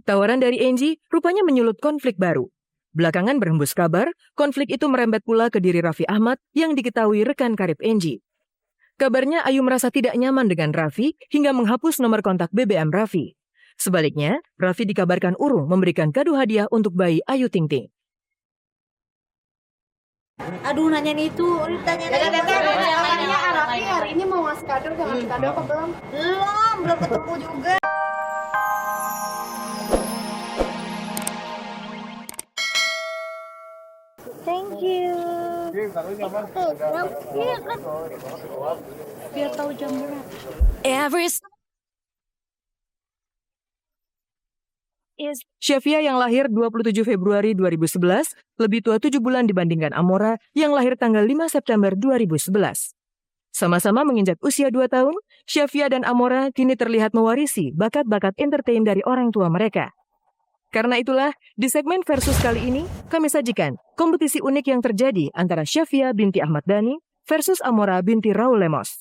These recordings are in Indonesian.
Tawaran dari Angie rupanya menyulut konflik baru. Belakangan berhembus kabar, konflik itu merembet pula ke diri Raffi Ahmad yang diketahui rekan karib Angie. Kabarnya Ayu merasa tidak nyaman dengan Raffi hingga menghapus nomor kontak BBM Raffi. Sebaliknya, Raffi dikabarkan urung memberikan kado hadiah untuk bayi Ayu Ting Ting. Aduh, nanyain itu, ditanya Raffi hari ini mau ngasih kado, udah ngasih kado apa belum? Belum ketemu juga. Thank you. Biar tahu jam berapa. Shafia yang lahir 27 Februari 2011 lebih tua 7 bulan dibandingkan Amora yang lahir tanggal 5 September 2011. Sama-sama menginjak usia 2 tahun, Shafia dan Amora kini terlihat mewarisi bakat-bakat entertain dari orang tua mereka. Karena itulah, di segmen Versus kali ini, kami sajikan kompetisi unik yang terjadi antara Shafia binti Ahmad Dhani versus Amora binti Raul Lemos.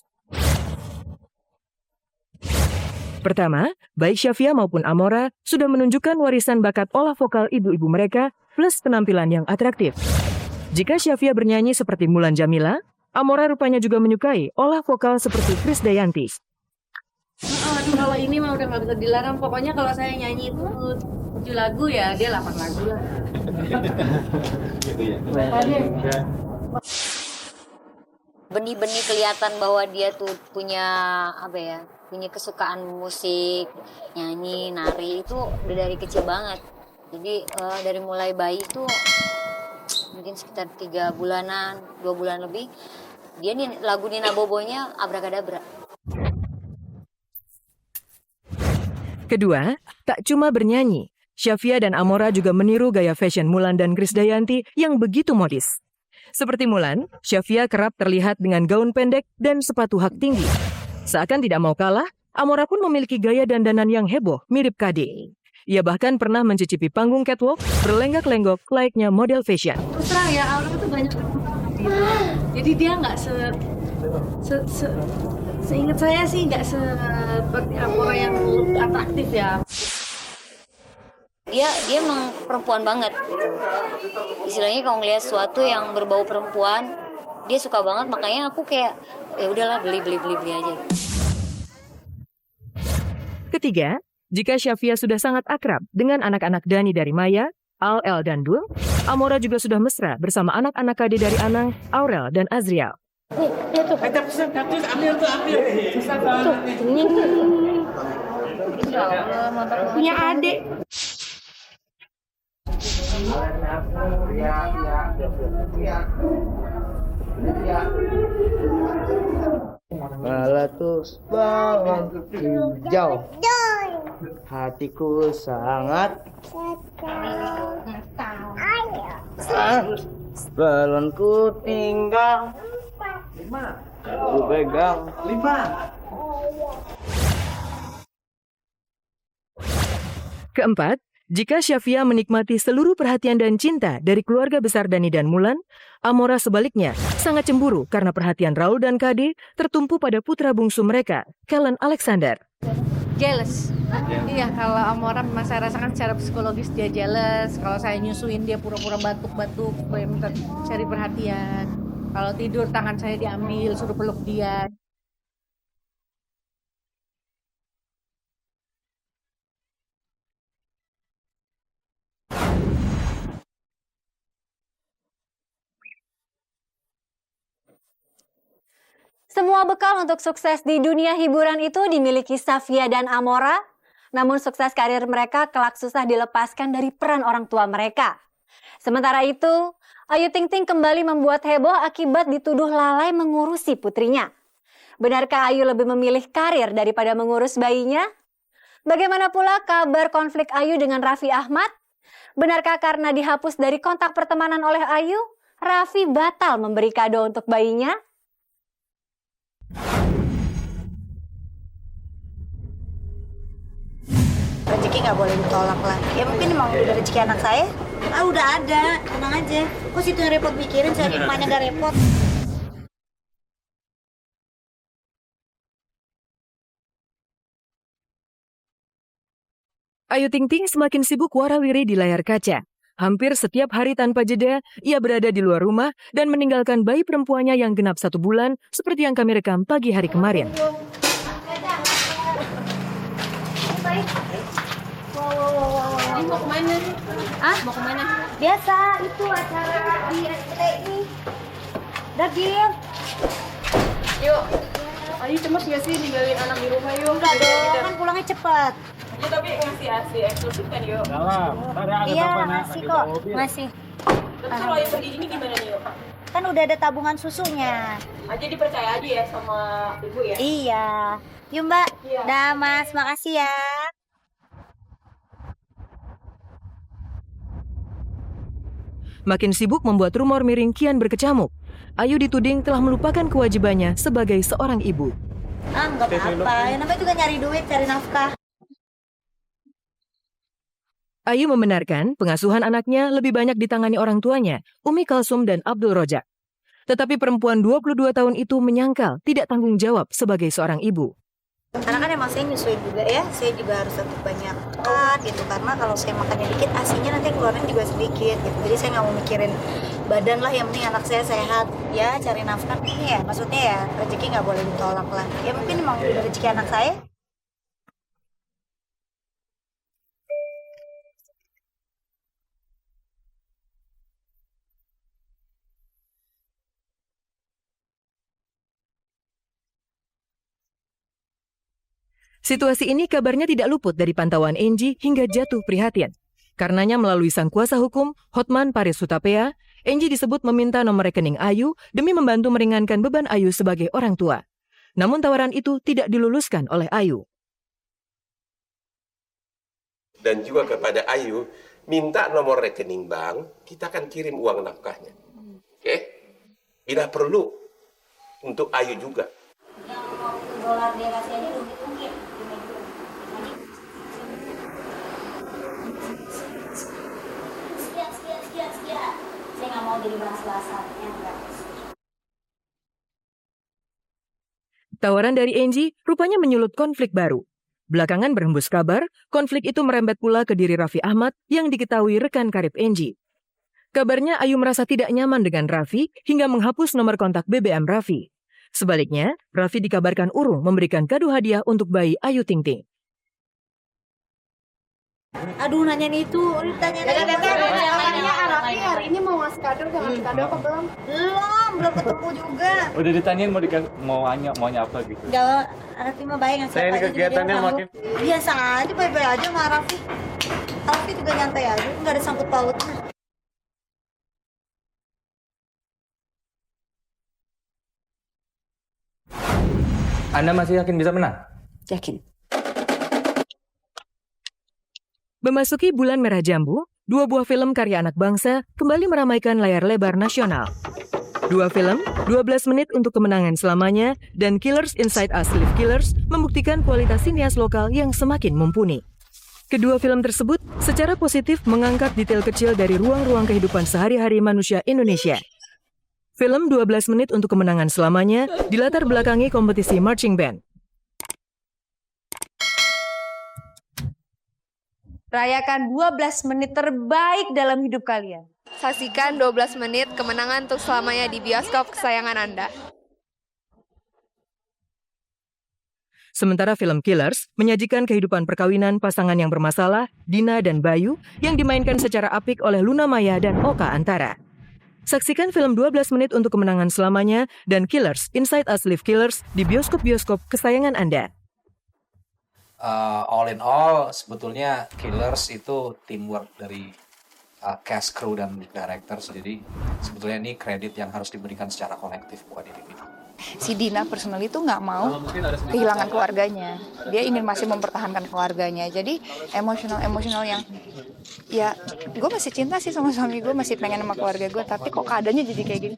Pertama, baik Shafia maupun Amora sudah menunjukkan warisan bakat olah vokal ibu-ibu mereka plus penampilan yang atraktif. Jika Shafia bernyanyi seperti Mulan Jamila, Amora rupanya juga menyukai olah vokal seperti Krisdayanti. Kalau ini mah udah nggak bisa dilarang. Pokoknya kalau saya nyanyi itu 7 lagu ya, dia 8 lagu lah. Benih-benih kelihatan bahwa dia tuh punya punya kesukaan musik, nyanyi, nari itu udah dari kecil banget. Jadi dari mulai bayi itu mungkin sekitar 3 bulanan, 2 bulan lebih, dia nih lagu Nina Bobonya abrakadabra. Kedua, tak cuma bernyanyi, Shafia dan Amora juga meniru gaya fashion Mulan dan Krisdayanti yang begitu modis. Seperti Mulan, Shafia kerap terlihat dengan gaun pendek dan sepatu hak tinggi. Seakan tidak mau kalah, Amora pun memiliki gaya dandanan yang heboh mirip KD. Ia bahkan pernah mencicipi panggung catwalk berlenggak-lenggok layaknya model fashion. Terus terang ya, Aura itu banyak jadi dia nggak seingat saya sih nggak seperti Amora yang atraktif ya. Dia emang perempuan banget gitu. Istilahnya kalau ngelihat sesuatu yang berbau perempuan, dia suka banget, makanya aku kayak ya udahlah beli aja. Ketiga, jika Shafia sudah sangat akrab dengan anak-anak Dhani dari Maya, Al, El, dan Dul, Amora juga sudah mesra bersama anak-anak KD dari Anang, Aurel, dan Azriel. Punya adik. Meletus balon hijau, hatiku sangat balonku tinggal, ku pegang 5. Keempat, jika Shafia menikmati seluruh perhatian dan cinta dari keluarga besar Dhani dan Mulan, Amora sebaliknya sangat cemburu karena perhatian Raul dan KD tertumpu pada putra bungsu mereka, Kellen Alexander. Jealous. Iya, kalau Amora memang saya rasakan secara psikologis dia jealous. Kalau saya nyusuin dia pura-pura batuk-batuk supaya minta cari perhatian. Kalau tidur tangan saya diambil, suruh peluk dia. Semua bekal untuk sukses di dunia hiburan itu dimiliki Shafia dan Amora. Namun sukses karir mereka kelak susah dilepaskan dari peran orang tua mereka. Sementara itu, Ayu Ting Ting kembali membuat heboh akibat dituduh lalai mengurusi putrinya. Benarkah Ayu lebih memilih karir daripada mengurus bayinya? Bagaimana pula kabar konflik Ayu dengan Raffi Ahmad? Benarkah karena dihapus dari kontak pertemanan oleh Ayu, Raffi batal memberi kado untuk bayinya? Rezeki nggak boleh ditolak lah. Ya mungkin emang udah rezeki anak saya. Udah ada, tenang aja. Kok situ yang repot mikirin, cari emaknya nggak repot. Ayu Ting Ting semakin sibuk warawiri di layar kaca. Hampir setiap hari tanpa jeda, ia berada di luar rumah dan meninggalkan bayi perempuannya yang genap 1 bulan seperti yang kami rekam pagi hari kemarin. Ini mau kemana nih? Mau kemana? Biasa itu acara di STI. Daging. Yuk. Ayu cemas gak sih ninggalin anak di rumah yuk? Enggak dong, kan pulangnya cepat. Ya, tapi masih asli eksklusif kan yuk? Iya, masih kok. Masih. Terus kalau Ayu pergi ini gimana nih yuk? Kan udah ada tabungan susunya. Aja dipercaya aja ya sama ibu ya? Iya. Yuk Mbak. Iya. Dah Mas, makasih ya. Makin sibuk membuat rumor miring kian berkecamuk. Ayu dituding telah melupakan kewajibannya sebagai seorang ibu. Nggak apa-apa. Yang namanya juga nyari duit, cari nafkah. Ayu membenarkan pengasuhan anaknya lebih banyak ditangani orang tuanya, Umi Kalsum dan Abdul Rojak. Tetapi perempuan 22 tahun itu menyangkal tidak tanggung jawab sebagai seorang ibu. Karena kan emang saya nyusuin juga ya, saya juga harus tetap banyak makan gitu. Karena kalau saya makannya dikit, asinya nanti keluarnya juga sedikit gitu. Jadi saya nggak mau mikirin badan lah, yang penting anak saya sehat. Ya cari nafkah ini ya, maksudnya ya rezeki nggak boleh ditolak lah. Ya mungkin emang udah rezeki anak saya. Situasi ini kabarnya tidak luput dari pantauan Angie hingga jatuh prihatin. Karenanya melalui sang kuasa hukum, Hotman Paris Hutapea, Angie disebut meminta nomor rekening Ayu demi membantu meringankan beban Ayu sebagai orang tua. Namun tawaran itu tidak diluluskan oleh Ayu. Dan juga kepada Ayu, minta nomor rekening bank, kita akan kirim uang nafkahnya. Oke? Bila perlu, untuk Ayu juga. Yang dolar dia kasih aja dungkit-dungkit. Sekian. Saya nggak mau jadi bahas-bahasan. Ya, enggak. Tawaran dari Angie rupanya menyulut konflik baru. Belakangan berhembus kabar, konflik itu merembet pula ke diri Raffi Ahmad yang diketahui rekan karib Angie. Kabarnya Ayu merasa tidak nyaman dengan Raffi hingga menghapus nomor kontak BBM Raffi. Sebaliknya, Raffi dikabarkan urung memberikan kado hadiah untuk bayi Ayu Ting Ting. Aduh, nanyain itu, ditanya Raffi hari ini mau ngasih kado, udah ngasih kado apa belum? belum ketemu juga. Udah ditanyain maunya apa gitu. Enggak, Raffi mah baik ngasih Saya ini apa aja juga kegiatannya dia makin biasa aja, baik-baik aja sama Raffi. Raffi juga nyantai aja, nggak ada sangkut pautnya. Anda masih yakin bisa menang? Yakin. Memasuki bulan merah jambu, 2 buah film karya anak bangsa kembali meramaikan layar lebar nasional. 2 film, 12 menit untuk kemenangan selamanya, dan Killers Inside Us Live Killers membuktikan kualitas sinias lokal yang semakin mumpuni. Kedua film tersebut secara positif mengangkat detail kecil dari ruang-ruang kehidupan sehari-hari manusia Indonesia. Film 12 menit untuk kemenangan selamanya dilatar belakangi kompetisi marching band. Rayakan 12 menit terbaik dalam hidup kalian. Saksikan 12 menit kemenangan untuk selamanya di bioskop kesayangan Anda. Sementara film Killers menyajikan kehidupan perkawinan pasangan yang bermasalah, Dina dan Bayu, yang dimainkan secara apik oleh Luna Maya dan Oka Antara. Saksikan film 12 menit untuk kemenangan selamanya dan Killers Inside Us Live Killers di bioskop-bioskop kesayangan Anda. All in all, sebetulnya Killers itu teamwork dari cast, crew, dan directors. Jadi sebetulnya ini kredit yang harus diberikan secara kolektif buat diri kita. Si Dina personal itu nggak mau kehilangan keluarganya. Dia ingin masih mempertahankan keluarganya. Jadi emosional yang ya gue masih cinta sih sama suami gue, masih pengen sama keluarga gue. Tapi kok keadaannya jadi kayak gini.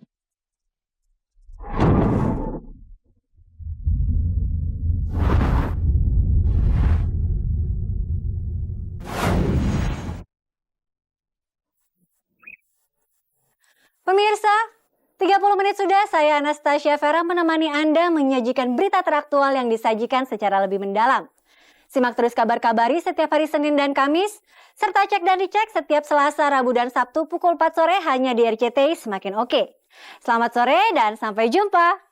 Pemirsa, 30 menit sudah saya Anastasia Vera menemani Anda menyajikan berita teraktual yang disajikan secara lebih mendalam. Simak terus kabar-kabari setiap hari Senin dan Kamis, serta cek dan dicek setiap Selasa, Rabu, dan Sabtu pukul 4 sore hanya di RCTI Semakin Oke. Selamat sore dan sampai jumpa.